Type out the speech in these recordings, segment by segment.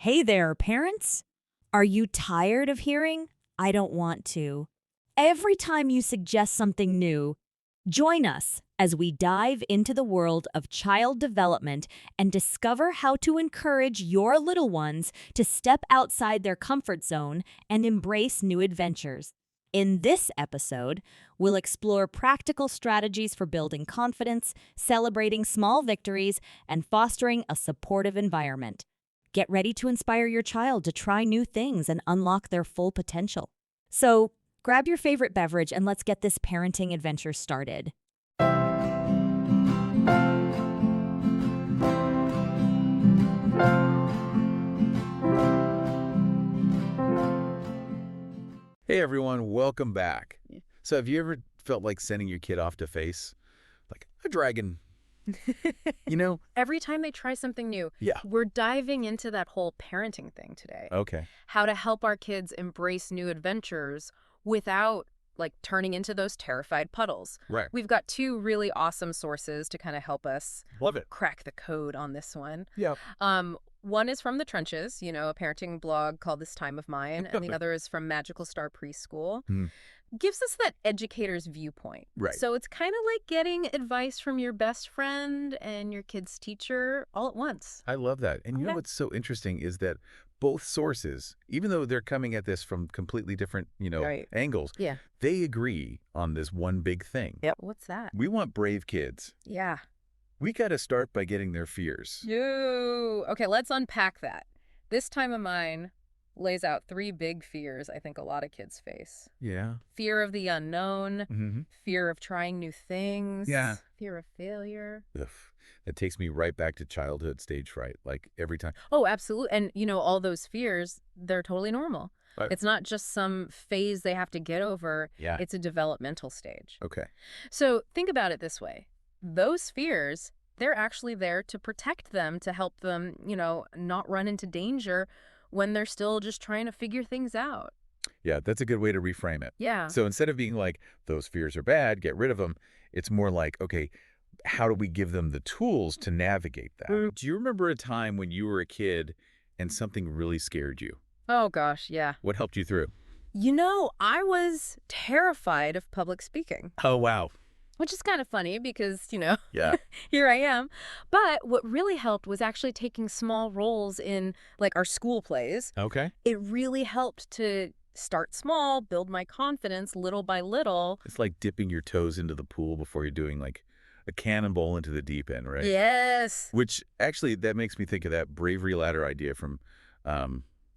Hey there, parents! Are you tired of hearing, "I don't want to"? Every time you suggest something new, join us as we dive into the world of child development and discover how to encourage your little ones to step outside their comfort zone and embrace new adventures. In this episode, we'll explore practical strategies for building confidence, celebrating small victories, and fostering a supportive environment. Get ready to inspire your child to try new things and unlock their full potential. So, grab your favorite beverage and let's get this parenting adventure started. Hey everyone, welcome back. So have you ever felt like sending your kid off to face like a dragon? You know? Every time they try something new, Yeah. we're diving into that whole parenting thing today. Okay. How to help our kids embrace new adventures without turning into those terrified puddles. Right. We've got two really awesome sources to kind of help us Love it. crack the code on this one. Yeah. One is from The Trenches, a parenting blog called This Time of Mine, and the other is from Magical Star Preschool. Gives us that educator's viewpoint. Right. So it's kind of like getting advice from your best friend and your kid's teacher all at once. I love that. And you know Okay. what's so interesting is that both sources, even though they're coming at this from completely different, Right. angles, Yeah. they agree on this one big thing. Yep. What's that? We want brave kids. Yeah. We got to start by getting their fears. Okay, let's unpack that. This Time of Mine lays out three big fears I think a lot of kids face. Yeah. Fear of the unknown, Mm-hmm. fear of trying new things, Yeah. fear of failure. Ugh. That takes me right back to childhood stage fright, like every time. Oh, absolutely. And all those fears, they're totally normal. Right. It's not just some phase they have to get over. Yeah. It's a developmental stage. Okay. So think about it this way. Those fears, they're actually there to protect them, to help them, not run into danger when they're still just trying to figure things out. Yeah, that's a good way to reframe it. Yeah. So instead of being like, those fears are bad, get rid of them, it's more like, okay, how do we give them the tools to navigate that? Do you remember a time when you were a kid and something really scared you? Oh, gosh, yeah. What helped you through? I was terrified of public speaking, Oh, wow. which is kind of funny because, Yeah. here I am. But what really helped was actually taking small roles in, our school plays. Okay. It really helped to start small, build my confidence little by little. It's like dipping your toes into the pool before you're doing like a cannonball into the deep end, right? Yes. Which actually, that makes me think of that bravery ladder idea from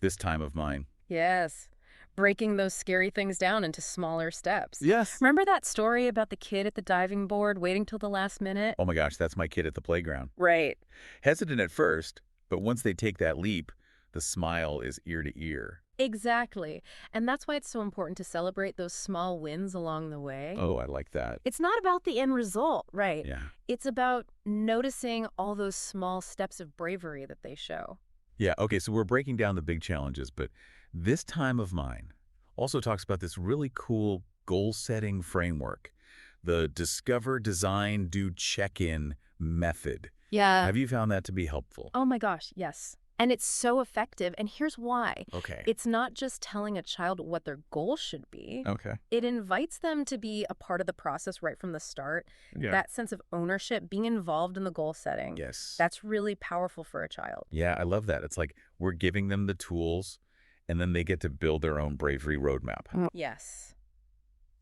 This Time of Mine. Yes. Breaking those scary things down into smaller steps. Yes. Remember that story about the kid at the diving board waiting till the last minute? Oh my gosh, that's my kid at the playground. Right. Hesitant at first, but once they take that leap, the smile is ear to ear. Exactly. And that's why it's so important to celebrate those small wins along the way. Oh, I like that. It's not about the end result, right? Yeah. It's about noticing all those small steps of bravery that they show. Yeah, okay, so we're breaking down the big challenges, but This Time of Mine also talks about this really cool goal-setting framework, the Discover, Design, Do, Check-In method. Yeah. Have you found that to be helpful? Oh my gosh, yes. And it's so effective, and here's why. Okay. It's not just telling a child what their goal should be. Okay. It invites them to be a part of the process right from the start. Yeah. That sense of ownership, being involved in the goal setting. Yes. That's really powerful for a child. Yeah, I love that. It's like we're giving them the tools, and then they get to build their own bravery roadmap. Yes.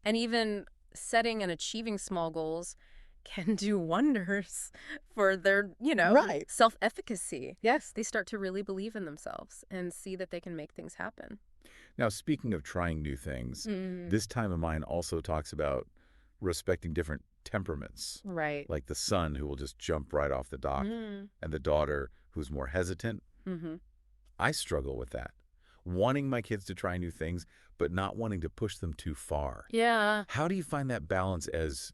And even setting and achieving small goals can do wonders for their, Right. self-efficacy. Yes, they start to really believe in themselves and see that they can make things happen. Now, speaking of trying new things, Mm. This Time of Mine also talks about respecting different temperaments, Right. like the son who will just jump right off the dock Mm. and the daughter who's more hesitant. Mm-hmm. I struggle with that, wanting my kids to try new things, but not wanting to push them too far. Yeah. How do you find that balance as,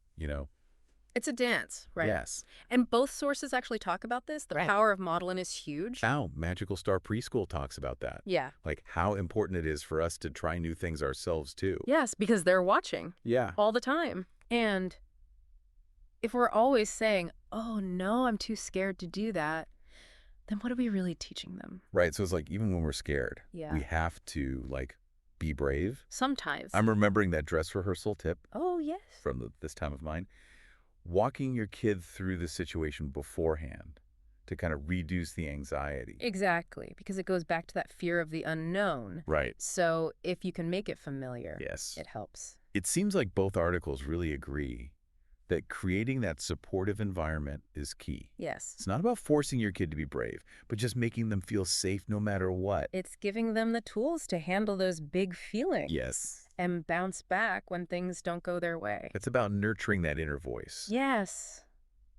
It's a dance, right? Yes. And both sources actually talk about this. The Right. power of modeling is huge. How Magical Star Preschool talks about that. Yeah. Like how important it is for us to try new things ourselves too. Yes, because they're watching Yeah. all the time. And if we're always saying, oh, no, I'm too scared to do that, then what are we really teaching them? Right. So it's like even when we're scared, Yeah. we have to like be brave. Sometimes. I'm remembering that dress rehearsal tip Oh, yes. from this time of mine. Walking your kid through the situation beforehand to kind of reduce the anxiety. Exactly, because it goes back to that fear of the unknown. Right. So if you can make it familiar, Yes. it helps. It seems like both articles really agree that creating that supportive environment is key. Yes. It's not about forcing your kid to be brave, but just making them feel safe no matter what. It's giving them the tools to handle those big feelings. Yes. And bounce back when things don't go their way. It's about nurturing that inner voice. Yes.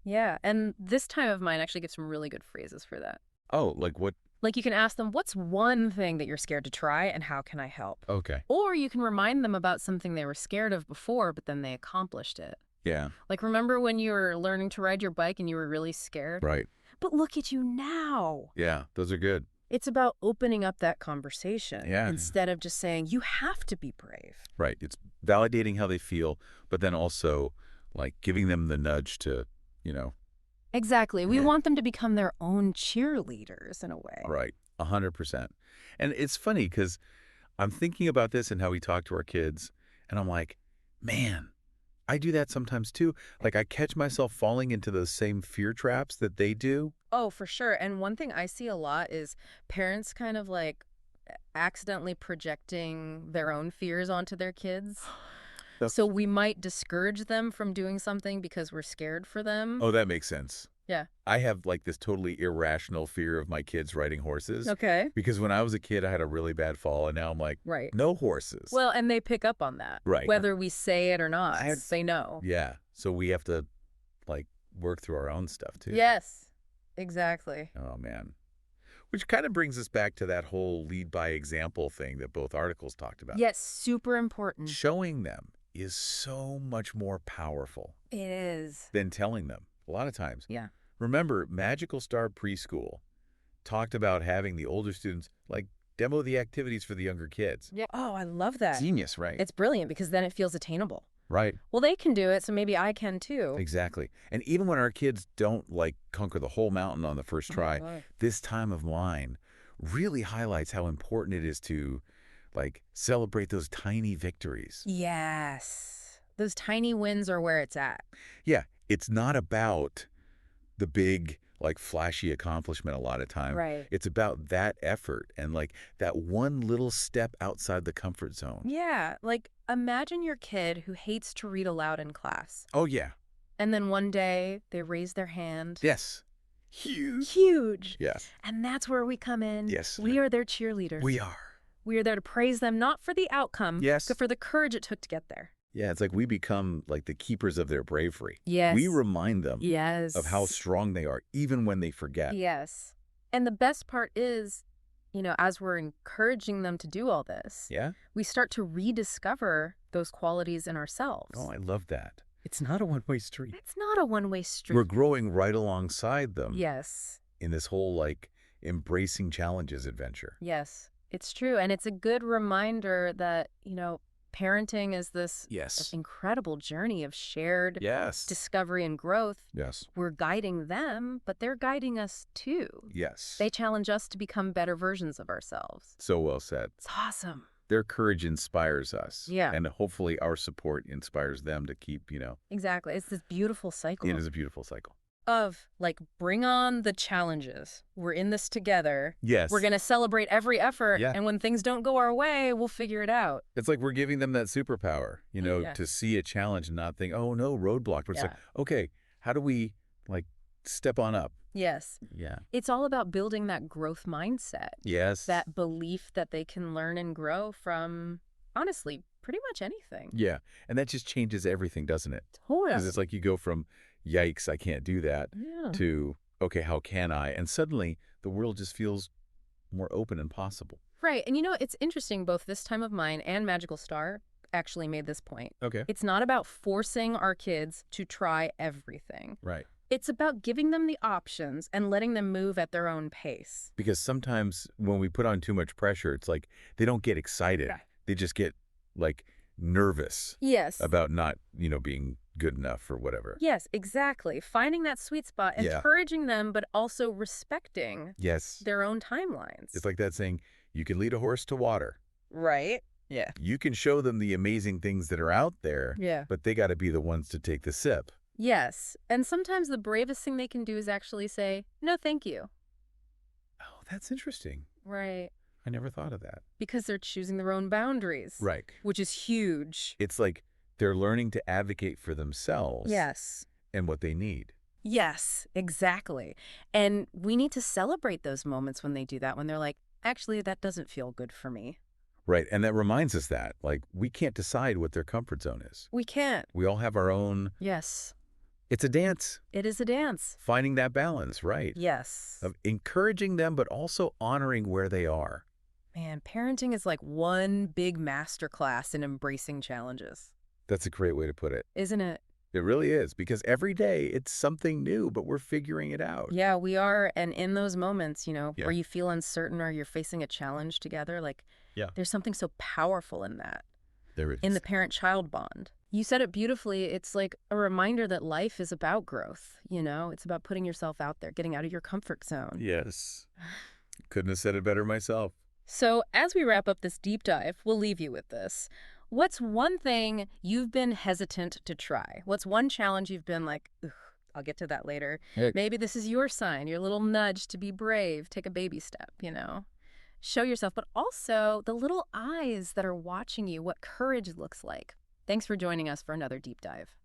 Yeah. And this time of mine actually gives some really good phrases for that. Oh, like what? Like you can ask them, what's one thing that you're scared to try and how can I help? Okay. Or you can remind them about something they were scared of before, but then they accomplished it. Yeah. Like, remember when you were learning to ride your bike and you were really scared? Right. But look at you now. Yeah, those are good. It's about opening up that conversation Yeah. instead of just saying, you have to be brave. Right. It's validating how they feel, but then also like giving them the nudge to, Exactly. We Yeah. want them to become their own cheerleaders in a way. Right. 100%. And it's funny because I'm thinking about this and how we talk to our kids, and I'm like, man, I do that sometimes too. Like I catch myself falling into those same fear traps that they do. Oh, for sure. And one thing I see a lot is parents kind of like accidentally projecting their own fears onto their kids. So we might discourage them from doing something because we're scared for them. Oh, that makes sense. Yeah. I have like this totally irrational fear of my kids riding horses. Okay. Because when I was a kid, I had a really bad fall, and now I'm like, Right. no horses. Well, and they pick up on that. Right. Whether we say it or not, I- they know. Yeah. So we have to like work through our own stuff too. Yes, exactly. Oh, man. Which kind of brings us back to that whole lead by example thing that both articles talked about. Yes, super important. Showing them is so much more powerful It is. than telling them a lot of times. Yeah. Remember, Magical Star Preschool talked about having the older students like demo the activities for the younger kids. Yeah. Oh, I love that. Genius, right? It's brilliant because then it feels attainable. Right. Well, they can do it, so maybe I can too. Exactly. And even when our kids don't like conquer the whole mountain on the first try, God. this time of mine really highlights how important it is to like celebrate those tiny victories. Yes. Those tiny wins are where it's at. Yeah, it's not about the big like flashy accomplishment a lot of time. Right. It's about that effort and like that one little step outside the comfort zone. Yeah. Like, imagine your kid who hates to read aloud in class. Oh, yeah. And then one day they raise their hand. Yes. Huge. Huge. Yes. And that's where we come in. Yes. We are their cheerleaders. We are. We are there to praise them, not for the outcome, Yes. but for the courage it took to get there. Yeah, it's like we become like the keepers of their bravery. Yes. We remind them Yes. of how strong they are, even when they forget. Yes. And the best part is, as we're encouraging them to do all this, Yeah? we start to rediscover those qualities in ourselves. Oh, I love that. It's not a one-way street. It's not a one-way street. We're growing right alongside them Yes. in this whole like embracing challenges adventure. Yes. It's true. And it's a good reminder that, parenting is this Yes. incredible journey of shared Yes. discovery and growth. Yes. We're guiding them, but they're guiding us too. Yes. They challenge us to become better versions of ourselves. So well said. It's awesome. Their courage inspires us. Yeah. And hopefully our support inspires them to keep, Exactly. It's this beautiful cycle it is a beautiful cycle. of like, bring on the challenges. We're in this together. Yes. We're going to celebrate every effort. Yeah. And when things don't go our way, we'll figure it out. It's like we're giving them that superpower, Yeah. to see a challenge and not think, oh, no, roadblock. But it's like, okay, how do we like step on up? Yes. Yeah. It's all about building that growth mindset, Yes. that belief that they can learn and grow from, honestly, pretty much anything. Yeah. And that just changes everything, doesn't it? Totally. Because it's like you go from, yikes, I can't do that, Yeah. to, okay, how can I? And suddenly the world just feels more open and possible. Right. And it's interesting, both This Time of Mine and Magical Star actually made this point. Okay. It's not about forcing our kids to try everything. Right. It's about giving them the options and letting them move at their own pace. Because sometimes when we put on too much pressure, it's like they don't get excited. Yeah. They just get like nervous Yes. about not, being good enough or whatever. Yes, exactly. Finding that sweet spot, Yeah. encouraging them, but also respecting Yes. their own timelines. It's like that saying, you can lead a horse to water. Right? Yeah. You can show them the amazing things that are out there, Yeah. but they got to be the ones to take the sip. Yes. And sometimes the bravest thing they can do is actually say, no, thank you. Oh, that's interesting. Right. I never thought of that. Because they're choosing their own boundaries. Right. Which is huge. It's like they're learning to advocate for themselves. Yes. And what they need. Yes, exactly. And we need to celebrate those moments when they do that, when they're like, actually, that doesn't feel good for me. Right. And that reminds us that, like, we can't decide what their comfort zone is. We can't. We all have our own. Yes. It's a dance. It is a dance. Finding that balance, right? Yes. Of encouraging them, but also honoring where they are. Man, parenting is like one big masterclass in embracing challenges. That's a great way to put it. Isn't it? It really is, because every day it's something new, but we're figuring it out. Yeah, we are. And in those moments, Yeah. where you feel uncertain or you're facing a challenge together, like, Yeah. there's something so powerful in that. There is. In the parent-child bond. You said it beautifully. It's like a reminder that life is about growth, It's about putting yourself out there, getting out of your comfort zone. Yes. Couldn't have said it better myself. So as we wrap up this deep dive, we'll leave you with this. What's one thing you've been hesitant to try? What's one challenge you've been like, ugh, I'll get to that later. Hey. Maybe this is your sign, your little nudge to be brave, take a baby step, Show yourself, but also the little eyes that are watching you, what courage looks like. Thanks for joining us for another deep dive.